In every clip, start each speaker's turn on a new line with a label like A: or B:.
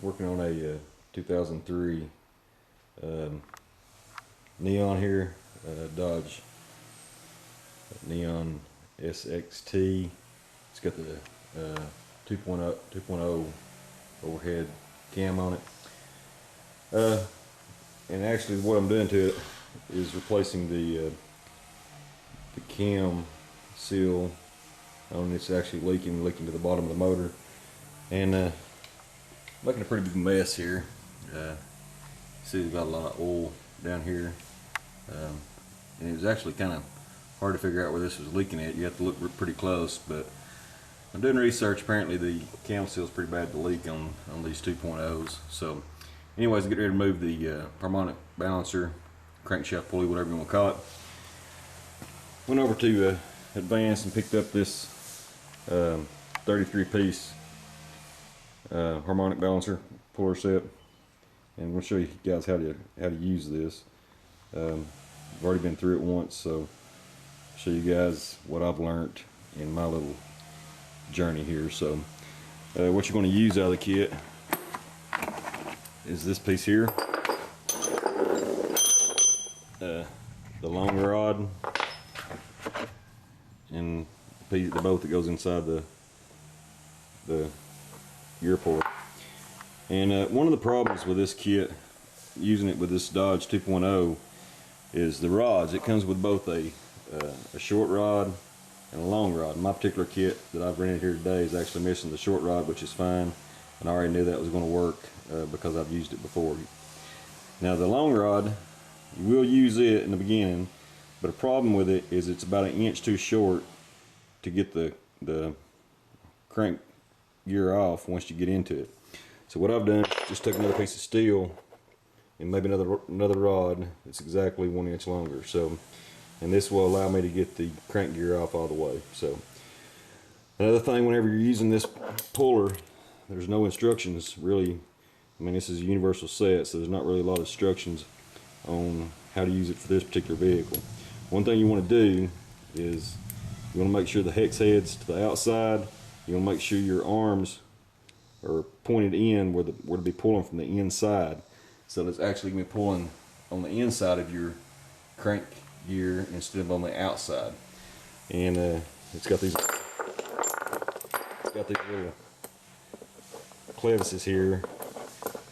A: Working on a 2003 Neon here, Dodge Neon SXT. It's got the 2.0 overhead cam on it. And actually what I'm doing to it is replacing the cam seal on it's actually leaking to the bottom of the motor, and making a pretty big mess here. See, we've got a lot of oil down here, and it was actually kind of hard to figure out where this was leaking at. You have to look pretty close, but I'm doing research. Apparently the cam seal is pretty bad to leak on these 2.0s. So anyways, get ready to remove the harmonic balancer, crankshaft pulley, whatever you want to call it. Went over to Advanced and picked up this 33 piece harmonic balancer puller set, and we'll show you guys how to use this. I've already been through it once, so I'll show you guys what I've learned in my little journey here. So what you're going to use out of the kit is this piece here, the long rod, and the bolt that goes inside the gear puller. And one of the problems with this kit, using it with this Dodge 2.0, is the rods. It comes with both a short rod and a long rod. My particular kit that I've rented here today is actually missing the short rod, which is fine, and I already knew that was going to work because I've used it before. Now the long rod, you will use it in the beginning, but a problem with it is it's about 1 inch too short to get the crank gear off once you get into it. So what I've done is just took another piece of steel and maybe another rod that's exactly 1 inch longer. So, and this will allow me to get the crank gear off all the way. So another thing, whenever you're using this puller, there's no instructions really. I mean, this is a universal set, so there's not really a lot of instructions on how to use it for this particular vehicle. One thing you want to do is you want to make sure the hex head's to the outside. You want to make sure your arms are pointed in where to be pulling from the inside, so it's actually going to be pulling on the inside of your crank gear instead of on the outside. And it's got these little clevises here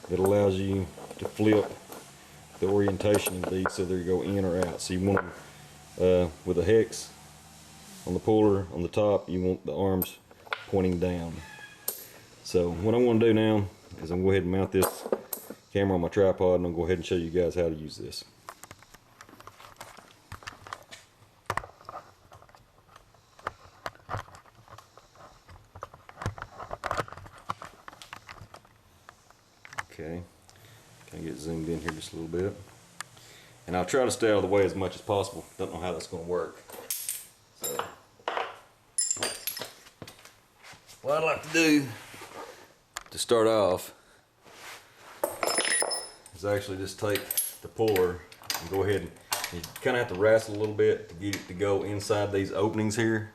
A: that allows you to flip the orientation of these so they go in or out. So you want them with a hex on the puller on the top, you want the arms pointing down. So what I'm going to do now is I'm going to go ahead and mount this camera on my tripod, and I'll go ahead and show you guys how to use this. Okay, can I get zoomed in here just a little bit? And I'll try to stay out of the way as much as possible. Don't know how that's going to work. So what I'd like to do to start off is actually just take the puller and go ahead and you kind of have to wrestle a little bit to get it to go inside these openings here,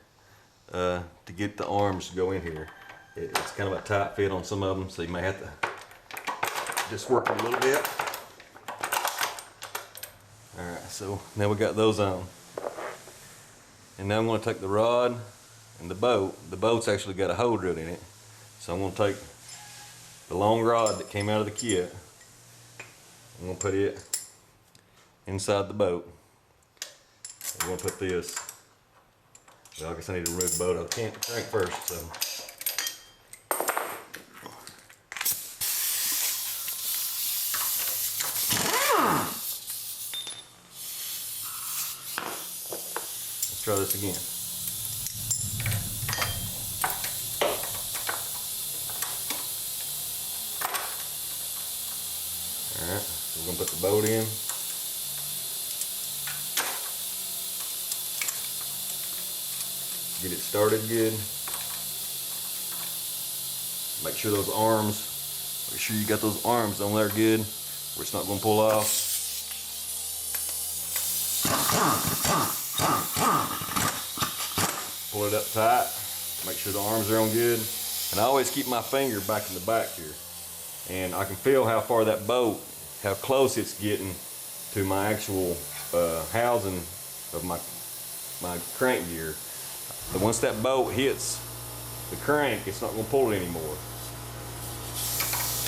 A: to get the arms to go in here. It's kind of a tight fit on some of them, so you may have to just work a little bit. Alright, so now we got those on. And now I'm going to take the rod and the boat. The boat's actually got a hole drilled in it. So I'm going to take the long rod that came out of the kit. I'm going to put it inside the boat. I'm going to put this. Well, I guess I need to remove the boat. I can't crank first, so. Let's try this again. Alright, we're going to put the boat in. Get it started good. Make sure those arms, make sure you got those arms on there good, where it's not going to pull off. Pull it up tight, make sure the arms are on good. And I always keep my finger back in the back here. and I can feel how far that bolt, how close it's getting to my actual housing of my crank gear. And once that bolt hits the crank, it's not going to pull it anymore.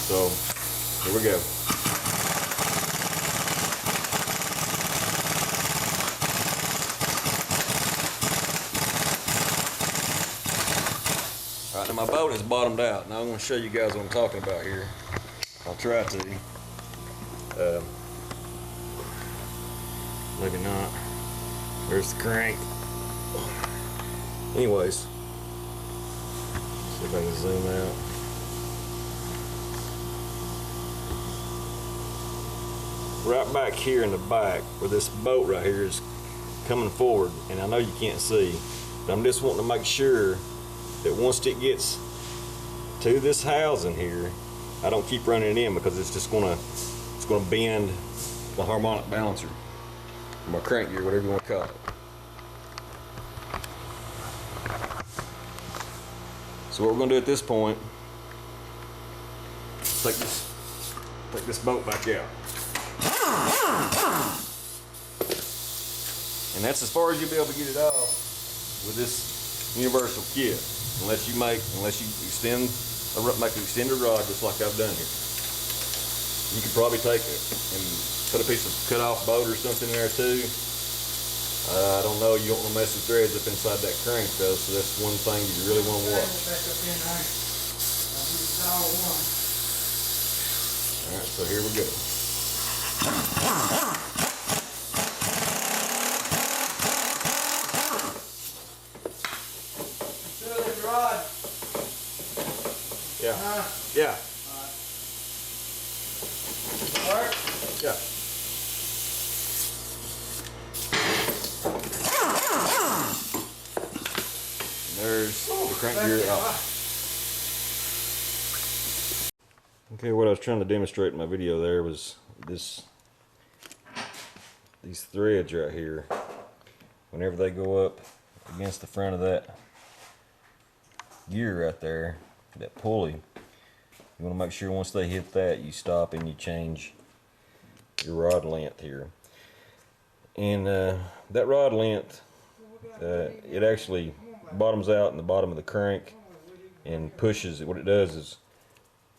A: So here we go. Alright, now my bolt is bottomed out. Now I'm going to show you guys what I'm talking about here. I'll try to. Maybe not. There's the crank. Anyways, see if I can zoom out. Right back here in the back where this bolt right here is coming forward, and I know you can't see, but I'm just wanting to make sure that once it gets to this housing here, I don't keep running it in, because it's just gonna bend the harmonic balancer, or my crank gear, whatever you want to call it. So what we're gonna do at this point, take this bolt back out. And that's as far as you'll be able to get it off with this universal kit, unless you make an extended rod just like I've done here. You could probably take it and put a piece of cut off bolt or something in there too. I don't know, you don't want to mess with threads up inside that crank though, so that's one thing you really want to watch. Alright, so here we go. Yeah. Yeah. Yeah. And there's the crank gear out. Okay, what I was trying to demonstrate in my video there was these threads right here. Whenever they go up against the front of that gear right there, that pulley, you want to make sure once they hit that, you stop and you change your rod length here. And that rod length, it actually bottoms out in the bottom of the crank and pushes. What it does is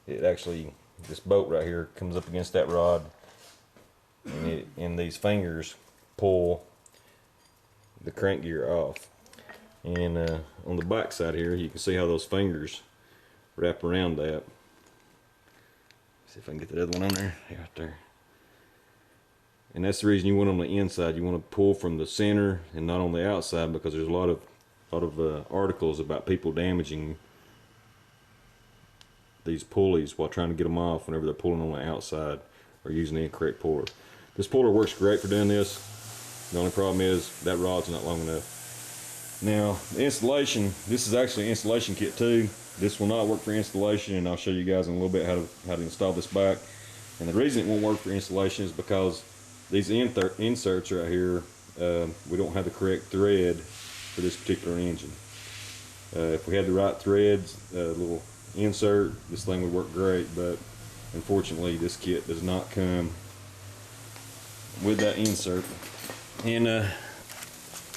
A: it actually, this bolt right here comes up against that rod, and these fingers pull the crank gear off. And on the back side here, you can see how those fingers wrap around that. See if I can get that other one on there. Yeah, right there. And that's the reason you want on the inside. You want to pull from the center and not on the outside, because there's a lot of articles about people damaging these pulleys while trying to get them off whenever they're pulling on the outside or using the incorrect puller. This puller works great for doing this. The only problem is that rod's not long enough. Now, the installation, this is actually an installation kit too. This will not work for installation, and I'll show you guys in a little bit how to install this back. And the reason it won't work for installation is because these inserts right here, we don't have the correct thread for this particular engine. If we had the right threads, little insert, this thing would work great, but unfortunately this kit does not come with that insert. And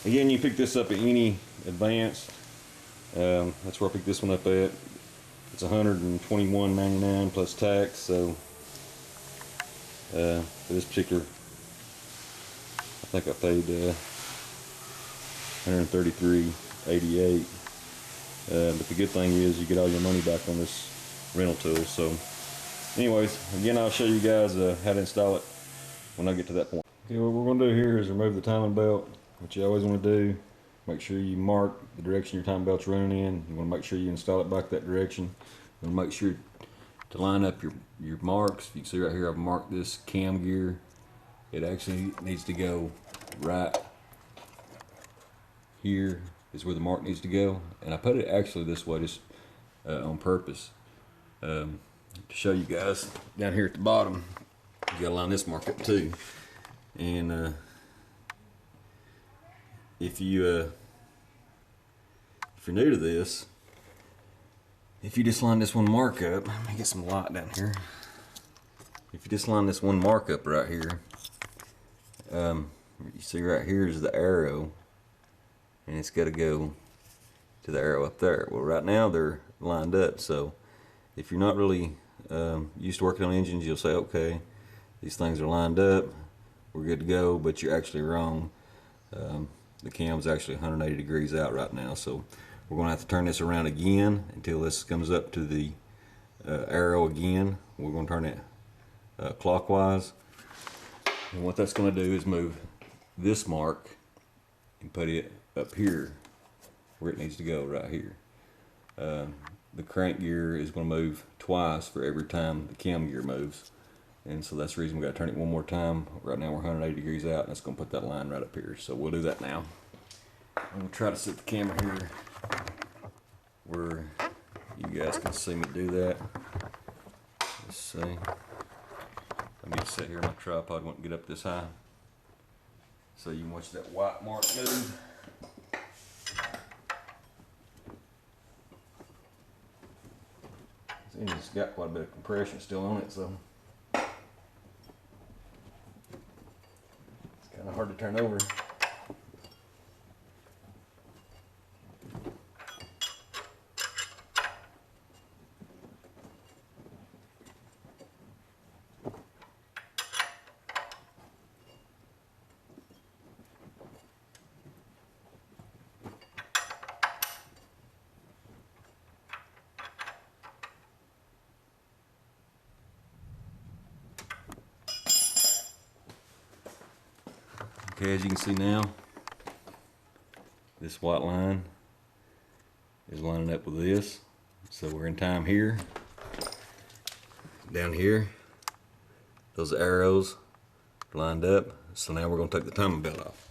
A: again, you pick this up at any Advanced. That's where I picked this one up at. It's $121.99 plus tax. So for this particular, I think I paid $133.88. But the good thing is you get all your money back on this rental tool. So anyways, again, I'll show you guys how to install it when I get to that point. Okay, what we're going to do here is remove the timing belt, which you always want to do. Make sure you mark the direction your timing belt's running in. You want to make sure you install it back that direction. You want to make sure to line up your marks. You can see right here I've marked this cam gear. It actually needs to go right here is where the mark needs to go. And I put it actually this way just on purpose to show you guys down here at the bottom. You gotta line this mark up too. And if you're new to this, if you just line this one mark up, let me get some light down here. If you just line this one mark up right here, you see right here is the arrow, and it's got to go to the arrow up there. Well, right now they're lined up, so if you're not really used to working on engines, you'll say, okay, these things are lined up, we're good to go, but you're actually wrong. The cam's actually 180 degrees out right now, so we're going to have to turn this around again until this comes up to the arrow again. We're going to turn it clockwise, and what that's going to do is move this mark and put it up here where it needs to go, right here. The crank gear is going to move twice for every time the cam gear moves, and so that's the reason we got to turn it one more time. Right now we're 180 degrees out, and it's going to put that line right up here, so we'll do that now. I'm going to try to set the camera here where you guys can see me do that. Let's see. Let me sit here on my tripod, won't get up this high, so you can watch that white mark move. This engine's got quite a bit of compression still on it, so it's kind of hard to turn over. Okay, as you can see now, this white line is lining up with this, so we're in time here. Down here, those arrows are lined up, so now we're going to take the timing belt off.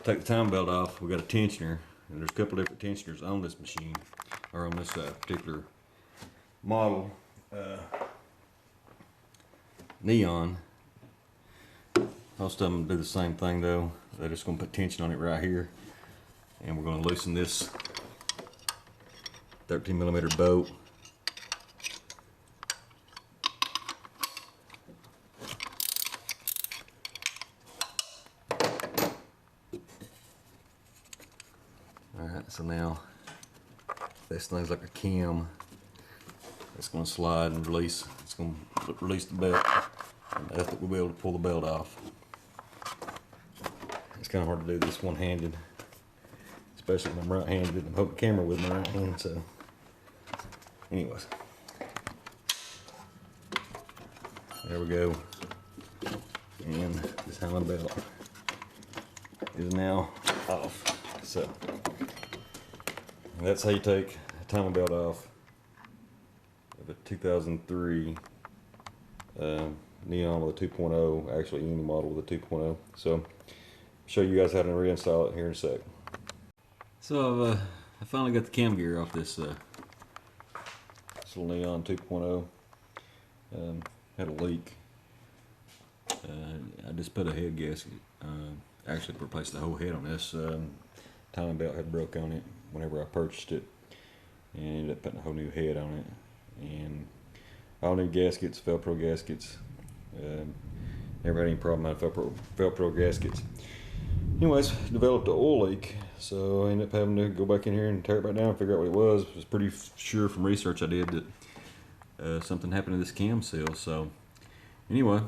A: Take the timing belt off, we got a tensioner, and there's a couple different tensioners on this machine, or on this particular model. Neon. Most of them do the same thing though. They're just going to put tension on it right here, and we're going to loosen this 13mm bolt. Alright, so now this thing's like a cam. It's going to slide and release. It's going to release the belt, and that's what we'll be able to pull the belt off. It's kind of hard to do this one-handed, especially when I'm right-handed and hold the camera with my right hand. So, anyways, there we go, and this timing belt is now off. So, that's how you take a timing belt off of a 2003 Neon with a 2.0, actually any model with a 2.0. So, show you guys how to reinstall it here in a sec. So I finally got the cam gear off this little Neon 2.0. Had a leak. I just put a head gasket. Actually replaced the whole head on this. Timing belt had broke on it whenever I purchased it, and ended up putting a whole new head on it. And all new gaskets, Velcro gaskets. Never had any problem out of Velcro gaskets. Anyways, developed an oil leak, so I ended up having to go back in here and tear it back down and figure out what it was. I was pretty sure from research I did that something happened to this cam seal. So anyway,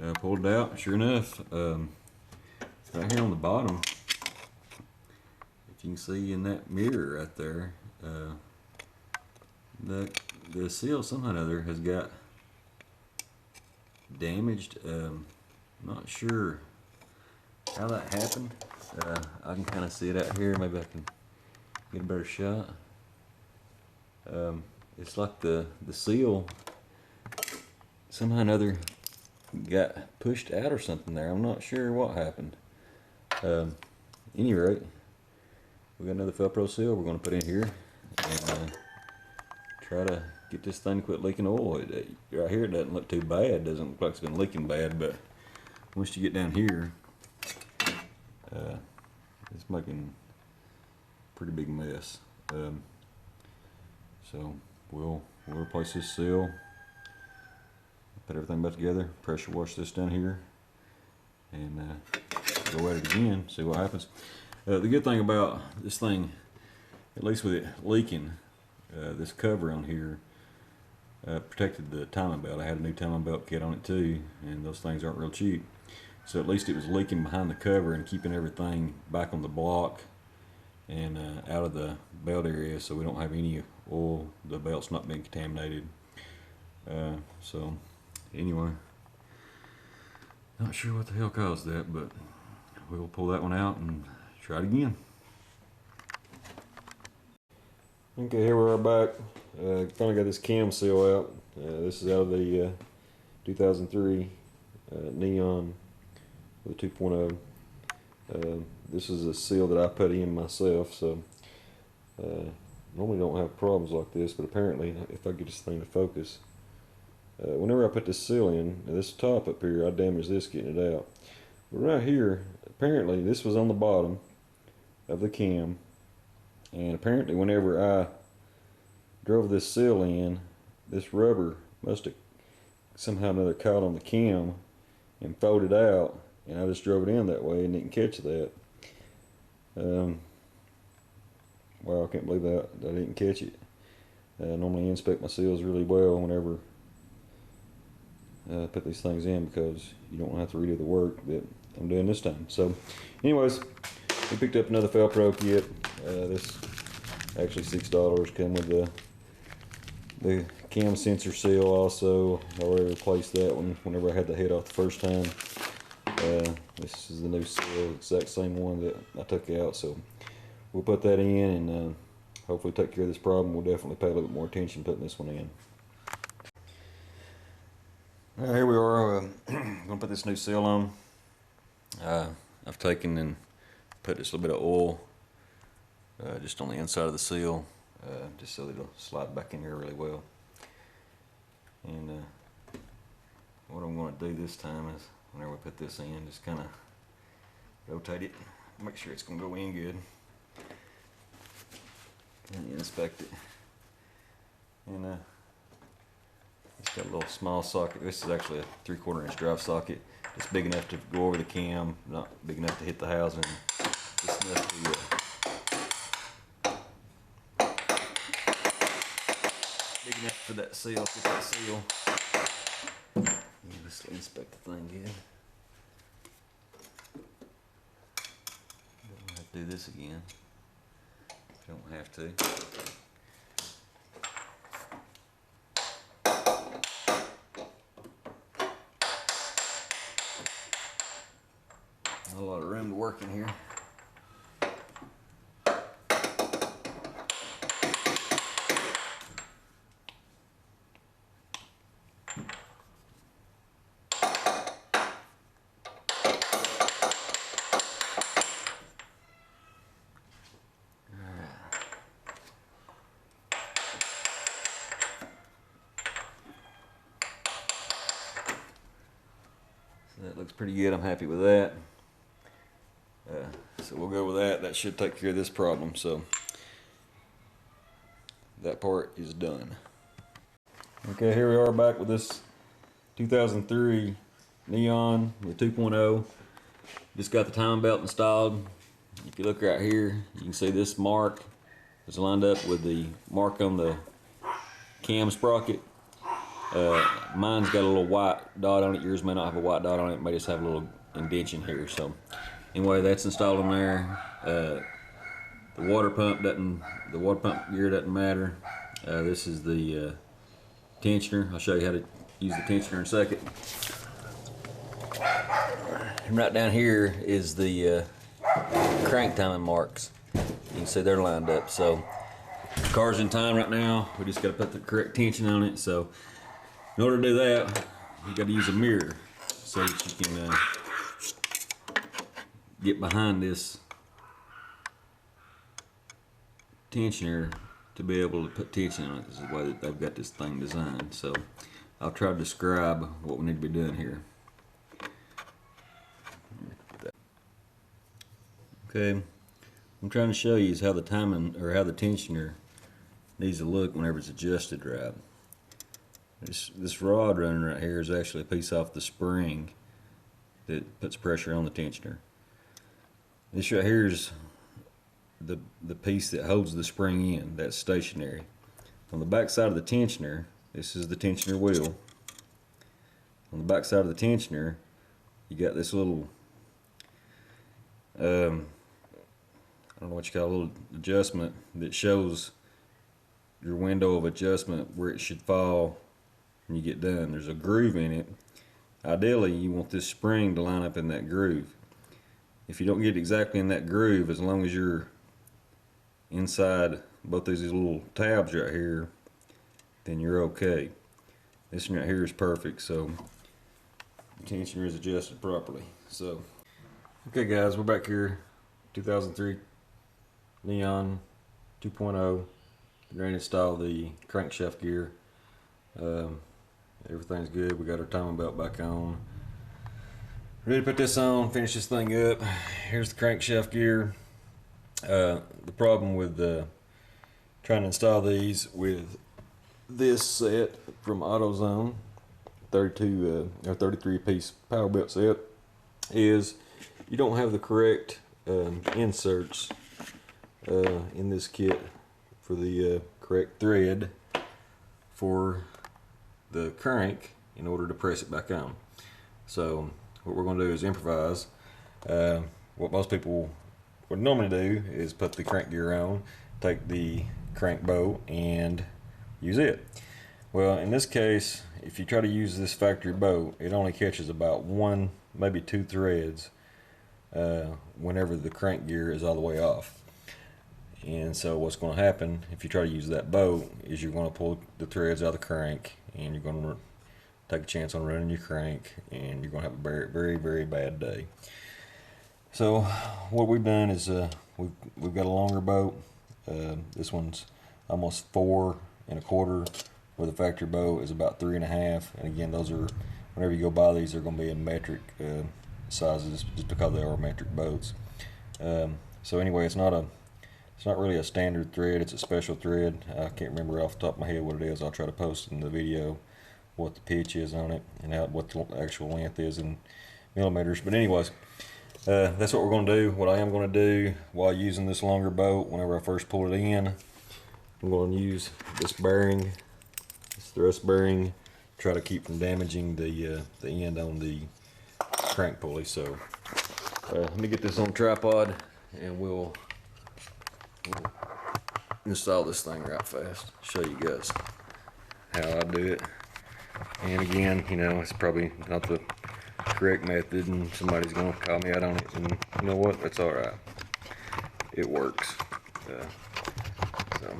A: I pulled it out. Sure enough, right here on the bottom, if you can see in that mirror right there, the seal somehow or other has got damaged. Not sure how that happened. I can kind of see it out here. Maybe I can get a better shot. It's like the seal somehow or another got pushed out or something there. I'm not sure what happened. Any rate, we got another Velcro seal we're going to put in here and try to get this thing to quit leaking oil. Right here it doesn't look too bad. It doesn't look like it's been leaking bad, but once you get down here, it's making a pretty big mess. So So we'll replace this seal, put everything back together, pressure wash this down here, and go at it again, see what happens. The good thing about this thing, at least with it leaking, this cover on here protected the timing belt. I had a new timing belt kit on it too, and those things aren't real cheap. So at least it was leaking behind the cover and keeping everything back on the block and out of the belt area, so we don't have any oil, the belt's not being contaminated. So anyway, not sure what the hell caused that, but we'll pull that one out and try it again. Okay, here we are back. Finally got this cam seal out. This is out of the 2003 Neon with a 2.0. This is a seal that I put in myself, so normally don't have problems like this, but apparently if I get this thing to focus, whenever I put this seal in, this top up here, I damaged this getting it out. But right here, apparently this was on the bottom of the cam, and apparently whenever I drove this seal in, this rubber must have somehow or another caught on the cam and folded out, and I just drove it in that way and didn't catch that. Wow, I can't believe that I didn't catch it. Normally I inspect my seals really well whenever I put these things in, because you don't have to redo the work that I'm doing this time. So anyways, we picked up another Felpro kit. This actually $6, come with the cam sensor seal also. I already replaced that one whenever I had the head off the first time. This is the new seal, exact same one that I took out, so we'll put that in and hopefully take care of this problem. We'll definitely pay a little bit more attention putting this one in. Alright, here we are. Gonna put this new seal on. I've taken and put just a little bit of oil just on the inside of the seal, just so that it'll slide back in here really well. And what I'm going to do this time is, whenever we put this in, just kind of rotate it, make sure it's going to go in good, and inspect it. And it's got a little small socket. This is actually a 3/4 inch drive socket. It's big enough to go over the cam, not big enough to hit the housing. Just enough to big enough for that seal, fit that seal. Let's inspect the thing good. Don't have to do this again. Don't have to. Not a lot of room to work in here. That looks pretty good. I'm happy with that. So we'll go with that. That should take care of this problem. So that part is done. Okay, here we are back with this 2003 Neon with 2.0. Just got the timing belt installed. If you look right here, you can see this mark is lined up with the mark on the cam sprocket. Mine's got a little white dot on it. Yours may not have a white dot on it. It may just have a little indentation here. So anyway, that's installed in there. The water pump gear doesn't matter. This is the tensioner. I'll show you how to use the tensioner in a second. And right down here is the crank timing marks. You can see they're lined up. So the car's in time right now. We just got to put the correct tension on it. So in order to do that, you got to use a mirror so that you can get behind this tensioner to be able to put tension on it. This is the way that they've got this thing designed. So I'll try to describe what we need to be doing here. Okay, I'm trying to show you is how the timing, or how the tensioner needs to look whenever it's adjusted right. This rod running right here is actually a piece off the spring that puts pressure on the tensioner. This right here is the piece that holds the spring in. That's stationary. On the back side of the tensioner, this is the tensioner wheel. On the back side of the tensioner, you got this little I don't know what you call, a little adjustment that shows your window of adjustment where it should fall when you get done. There's a groove in it. Ideally, you want this spring to line up in that groove. If you don't get exactly in that groove, as long as you're inside both these little tabs right here, then you're okay. This one right here is perfect, so the tensioner is adjusted properly. So, okay guys, we're back here, 2003 Neon 2.0. Ready to install the crankshaft gear. Everything's good. We got our timing belt back on. Ready to put this on, finish this thing up. Here's the crankshaft gear. The problem with trying to install these with this set from AutoZone, 32 or 33 piece power belt set, is you don't have the correct inserts in this kit for the correct thread for the crank in order to press it back on. So what we're going to do is improvise. What most people would normally do is put the crank gear on, take the crank bolt and use it. Well, in this case, if you try to use this factory bolt, it only catches about one, maybe two threads whenever the crank gear is all the way off. And so what's going to happen if you try to use that bolt is you're going to pull the threads out of the crank, and you're going to take a chance on running your crank, and you're going to have a very, very, very bad day. So what we've done is we've got a longer bolt. This one's almost 4 1/4, where the factory bolt is about 3 1/2. And again, those are, whenever you go buy these, they're going to be in metric sizes, just because they are metric bolts. So anyway, it's not really a standard thread, it's a special thread. I can't remember off the top of my head what it is. I'll try to post in the video what the pitch is on it and what the actual length is in millimeters. But anyways, that's what we're going to do. What I am going to do while using this longer bolt, whenever I first pull it in, I'm going to use this bearing, this thrust bearing, try to keep from damaging the end on the crank pulley. So let me get this on tripod and we'll install this thing right fast, show you guys how I do it. And again, you know, it's probably not the correct method and somebody's gonna call me out on it, and you know what, that's alright, it works. So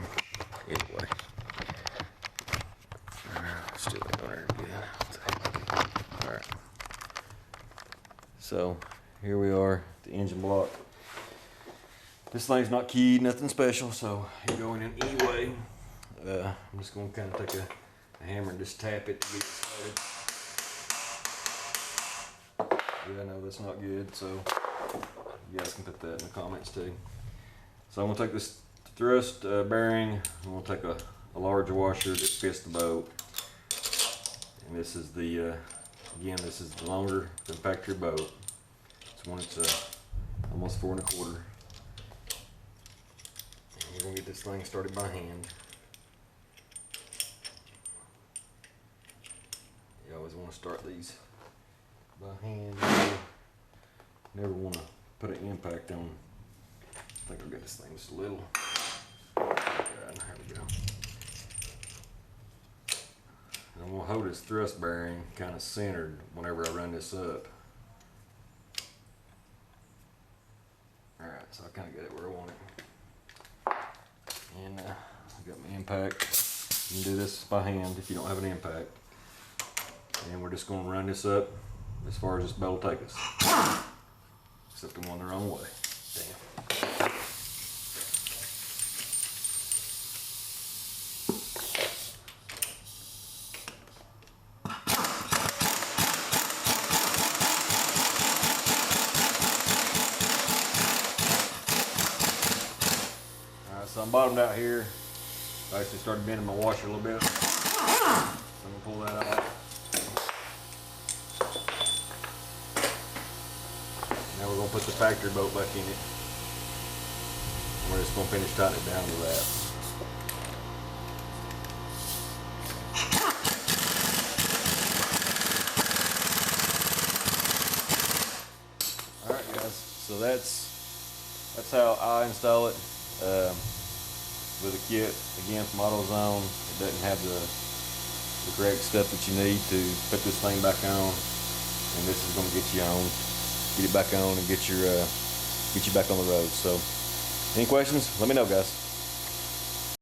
A: anyway, still ain't very good. Alright, so here we are, the engine block. This thing's not keyed, nothing special, so you're going in anyway. I'm just going to kind of take a hammer and just tap it to get it started. Yeah, I know that's not good, so you guys can put that in the comments too. So I'm going to take this thrust bearing, I'm going to take a large washer that fits the bolt. And this is the, again, this is the longer than factory bolt. This one, it's almost 4 1/4. We're going to get this thing started by hand. You always want to start these by hand. Never want to put an impact on. I think I'll get this thing just a little. There we go. And I'm going to hold this thrust bearing kind of centered whenever I run this up. Alright, so I kind of get it where I want it. And I got my impact. You can do this by hand if you don't have an impact. And we're just going to run this up as far as this bolt will take us. Except I'm going the wrong way. Damn. Alright, so I'm bottomed out here. I actually started bending my washer a little bit. So I'm gonna pull that out. Now we're gonna put the factory bolt back in it. We're just gonna finish tightening it down to that. Alright guys, so that's how I install it with a kit. Again, from AutoZone. It doesn't have the correct stuff that you need to put this thing back on, and this is going to get it back on and get you back on the road. So any questions, let me know, guys.